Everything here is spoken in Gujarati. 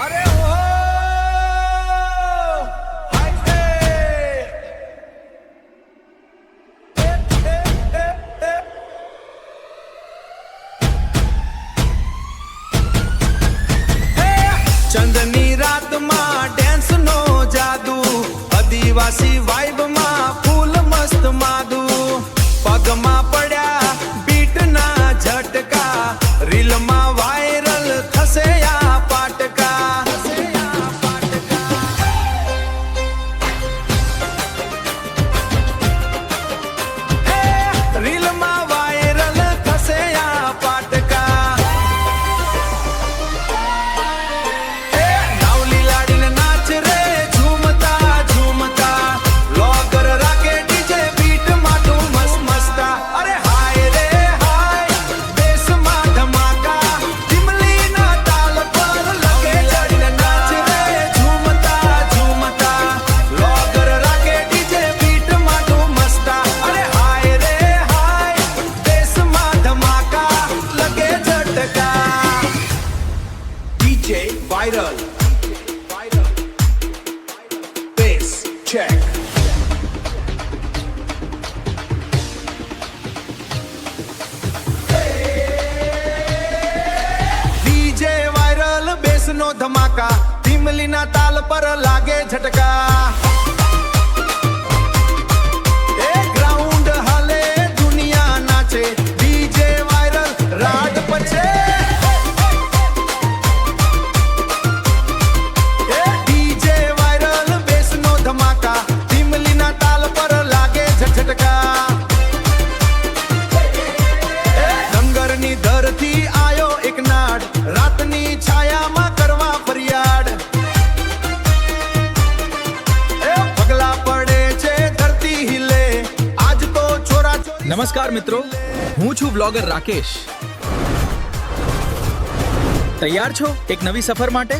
અરે ઓ હાય ચંદની રાતમાં ડેન્સ નો જાદુ આદિવાસી વાઇબમાં ફૂલ મસ્ત માદુ પગમાં પડ્યા બીટ ના ઝટકા રીલમાં વાયરલ થશે આ પાટકા રીલમાં વાયરલ થશે આ પાટકા નાવલી લાડીને નાચ રે ઝૂમતા ઝૂમતા લોગર રાખે ડીજે બીટ માટું મસ્ત મસ્તા અરે હાય રે હાય દેશમાં ધમાકા દિમલીના તાલ પર લગે ચડીને નાચ રે ઝૂમતા ઝૂમતા લોગર રાખે ડીજે બીટ માટું મસ્તા અરે હાય રે હાય દેશમાં ધમાકા લગે ઝટકા DJ viral bass check DJ viral bass નો ધમાકા ધીમલીના તાલ પર લાગે ઝટકા એ ગ્રાઉન્ડ હાલે દુનિયા નાચે DJ viral રાડ પછે DJ viral bass નો ધમાકા ધીમલીના તાલ પર લાગે ઝટકા ડંગરની ધરથી આયો એક નાડ રાતની છાયામાં કરવા ફરિયાદ પગલા પડે છે ધરતી हिले આજ તો છોરા નમસ્કાર મિત્રો, હું છું બ્લોગર રાકેશ. તૈયાર છો એક નવી સફર માટે?